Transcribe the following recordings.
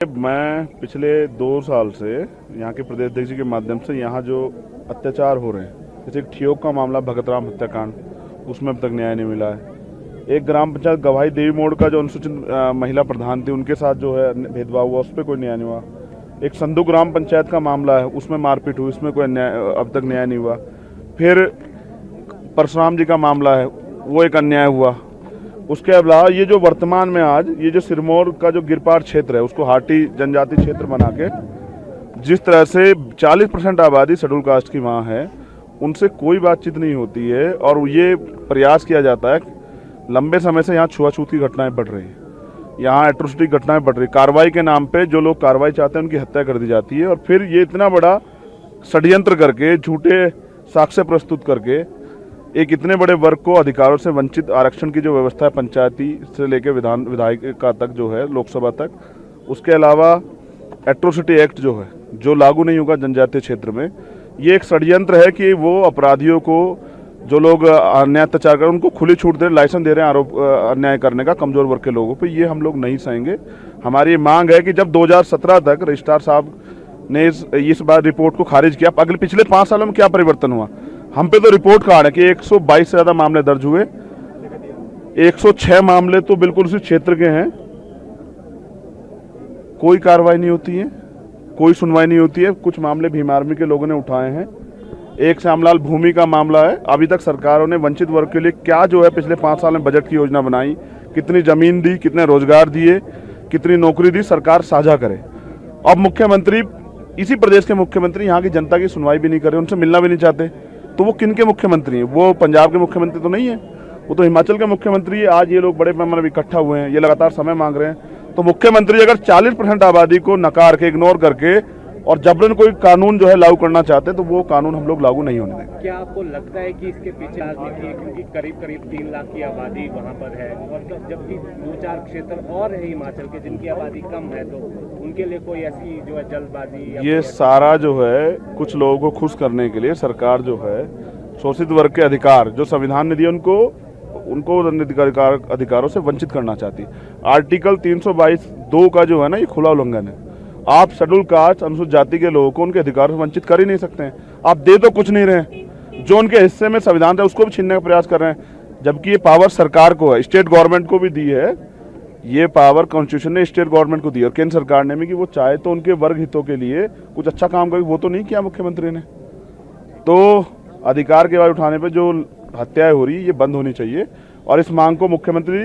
मैं पिछले 2 साल से यहाँ के प्रदेश अध्यक्ष के माध्यम से यहाँ जो अत्याचार हो रहे हैं, जैसे एक ठियोग का मामला भगतराम हत्याकांड, उसमें अब तक न्याय नहीं मिला है। एक ग्राम पंचायत गवाही देवी मोड़ का जो अनुसूचित महिला प्रधान थी, उनके साथ जो है भेदभाव हुआ, उस पर कोई न्याय नहीं हुआ। एक संधू ग्राम पंचायत का मामला है, उसमें मारपीट हुई, उसमें कोई अब तक न्याय नहीं हुआ। फिर परशुराम जी का मामला है, वो एक अन्याय हुआ। उसके अलावा ये जो वर्तमान में आज ये जो सिरमौर का जो गिरपार क्षेत्र है, उसको हाटी जनजाति क्षेत्र बना के जिस तरह से 40% आबादी शेड्यूल कास्ट की वहाँ है, उनसे कोई बातचीत नहीं होती है और ये प्रयास किया जाता है। लंबे समय से यहाँ छुआछूत की घटनाएं बढ़ रही हैं, यहाँ एट्रोसिटी घटनाएं बढ़ रही। कार्रवाई के नाम पे जो लोग कार्रवाई चाहते हैं उनकी हत्या कर दी जाती है और फिर ये इतना बड़ा षड्यंत्र करके, झूठे साक्ष्य प्रस्तुत करके एक इतने बड़े वर्ग को अधिकारों से वंचित, आरक्षण की जो व्यवस्था है पंचायती से लेकर विधायिका तक जो है, लोकसभा तक, उसके अलावा एट्रोसिटी एक्ट जो है, जो लागू नहीं होगा जनजातीय क्षेत्र में, ये एक षड्यंत्र है कि वो अपराधियों को, जो लोग अन्याय अत्याचार कर, उनको खुली छूट दे, लाइसेंस दे रहे हैं आरोप अन्याय करने का कमजोर वर्ग के लोगों पे। ये हम लोग नहीं सहेंगे। हमारी मांग है कि जब 2017 तक रजिस्ट्रार साहब ने इस बार रिपोर्ट को खारिज किया, अगले पिछले 5 सालों में क्या परिवर्तन हुआ? हम पे तो रिपोर्ट कार्ड है कि 122 से ज्यादा मामले दर्ज हुए, 106 मामले तो बिल्कुल उसी क्षेत्र के हैं। कोई कार्रवाई नहीं होती है, कोई सुनवाई नहीं होती है। कुछ मामले भीम आर्मी के लोगों ने उठाए हैं। एक श्यामलाल भूमि का मामला है, अभी तक सरकारों ने वंचित वर्ग के लिए क्या जो है पिछले 5 साल में बजट की योजना बनाई, कितनी जमीन दी, कितने रोजगार दिए, कितनी नौकरी दी, सरकार साझा करे। अब मुख्यमंत्री, इसी प्रदेश के मुख्यमंत्री यहाँ की जनता की सुनवाई भी नहीं कर रहे, उनसे मिलना भी नहीं चाहते। तो वो किन के मुख्यमंत्री हैं? वो पंजाब के मुख्यमंत्री तो नहीं है, वो तो हिमाचल के मुख्यमंत्री है। आज ये लोग बड़े पैमाने पर इकट्ठा हुए हैं, ये लगातार समय मांग रहे हैं। तो मुख्यमंत्री अगर 40% आबादी को नकार के, इग्नोर करके और जबरन कोई कानून जो है लागू करना चाहते हैं, तो वो कानून हम लोग लागू नहीं होने देंगे। क्या आपको लगता है कि इसके पीछे राजनीति है? क्योंकि करीब 3 लाख की आबादी वहाँ पर है और जबकि 2-4 क्षेत्र और है हिमाचल के जिनकी आबादी कम है, तो उनके लिए कोई ऐसी जो है जल्दबाजी? ये सारा जो है कुछ लोगों को खुश करने के लिए सरकार जो है शोषित वर्ग के अधिकार जो संविधान ने दिए उनको अधिकारों से वंचित करना चाहती है। आर्टिकल 322(2) का जो है ना, ये खुला उल्लंघन है। आप शेड्यूल कास्ट, अनुसूचित जाति के लोगों को उनके अधिकारों से वंचित कर ही नहीं सकते हैं। आप दे तो कुछ नहीं रहे, जो उनके हिस्से में संविधान है उसको भी छीनने का प्रयास कर रहे हैं, जबकि ये पावर सरकार को है, स्टेट गवर्नमेंट को भी दी है। ये पावर कॉन्स्टिट्यूशन ने स्टेट गवर्नमेंट को दी और केंद्र सरकार ने भी, कि वो चाहे तो उनके वर्ग हितों के लिए कुछ अच्छा काम करे। वो तो नहीं किया मुख्यमंत्री ने। तो अधिकार के बाद उठाने पे जो हत्याएं हो रही है, ये बंद होनी चाहिए और इस मांग को मुख्यमंत्री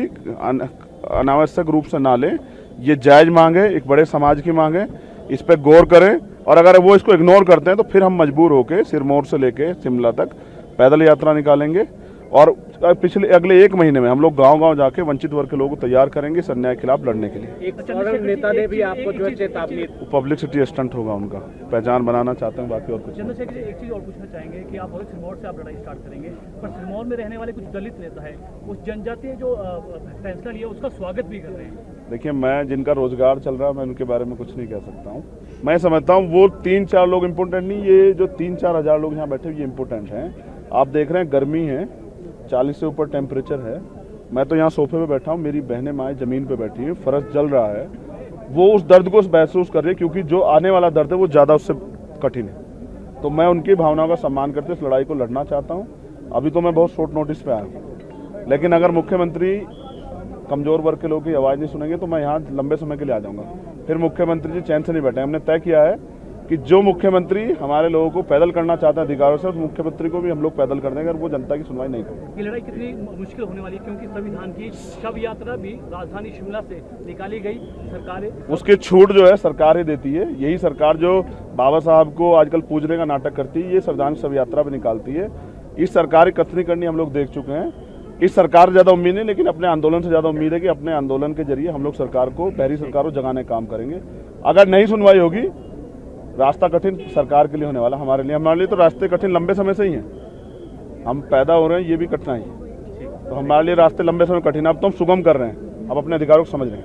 अनावश्यक रूप से ना लें। ये जायज मांग है, एक बड़े समाज की मांग है, इस पर गौर करें और अगर वो इसको इग्नोर करते हैं तो फिर हम मजबूर होकर सिरमौर से लेके शिमला तक पैदल यात्रा निकालेंगे और अगले 1 महीने में हम लोग गांव-गांव जाके वंचित वर्ग के लोगों को तैयार करेंगे इस अन्याय के खिलाफ लड़ने के लिए। एक और नेता ने भी आपको जो चेतावनी, पब्लिसिटी स्टंट होगा, उनका पहचान बनाना चाहते हैं, बाकी और कुछ। चंद्रशेखर जी, एक चीज और पूछना चाहेंगे कि आप सिरमौर से आप लड़ाई स्टार्ट करेंगे, पर सिरमौर में रहने वाले कुछ दलित नेता है, उस जनजातीय जो फैसला लिया उसका स्वागत भी कर रहे हैं। देखिए, मैं जिनका रोजगार चल रहा है, मैं उनके बारे में कुछ नहीं कह सकता हूँ। मैं समझता हूँ वो 3-4 लोग इम्पोर्टेंट नहीं, ये जो 3-4 हज़ार लोग यहाँ बैठे हुए, ये इम्पोर्टेंट हैं। आप देख रहे हैं गर्मी है, 40 से ऊपर टेम्परेचर है। मैं तो यहाँ सोफे पे बैठा हूँ, मेरी बहनें माएँ ज़मीन पे बैठी हैं, फर्श जल रहा है। वो उस दर्द को महसूस कर रही है, क्योंकि जो आने वाला दर्द है वो ज़्यादा उससे कठिन है। तो मैं उनकी भावनाओं का सम्मान करते इस लड़ाई को लड़ना चाहता हूँ। अभी तो मैं बहुत शॉर्ट नोटिस पे आया हूँ, लेकिन अगर मुख्यमंत्री कमजोर वर्ग के लोगों की आवाज़ नहीं सुनेंगे तो मैं यहाँ लंबे समय के लिए आ जाऊँगा। फिर मुख्यमंत्री जी चैन से नहीं बैठे। हमने तय किया है कि जो मुख्यमंत्री हमारे लोगों को पैदल करना चाहता है अधिकारों से, उस मुख्यमंत्री को भी हम लोग पैदल कर देंगे और वो जनता की सुनवाई नहीं करेंगे। ये लड़ाई कितनी मुश्किल होने वाली है, क्योंकि संविधान की शव यात्रा भी राजधानी शिमला से निकाली गई। सरकार उसकी छूट जो है सरकार ही देती है। यही सरकार जो बाबा साहब को आजकल पूजने का नाटक करती है, ये संविधान शव यात्रा भी निकालती है। इस सरकार की कथनी करनी हम लोग देख चुके हैं। इस सरकार से ज़्यादा उम्मीद नहीं, लेकिन अपने आंदोलन से ज़्यादा उम्मीद है कि अपने आंदोलन के जरिए हम लोग सरकार को, बहरी सरकार को जगाने का काम करेंगे। अगर नहीं सुनवाई होगी, रास्ता कठिन सरकार के लिए होने वाला, हमारे लिए तो रास्ते कठिन लंबे समय से ही हैं। हम पैदा हो रहे हैं, ये भी कठिनाई है, तो हमारे लिए रास्ते लंबे समय कठिन। अब तो हम सुगम कर रहे हैं, अब अपने अधिकारों को समझ रहे हैं।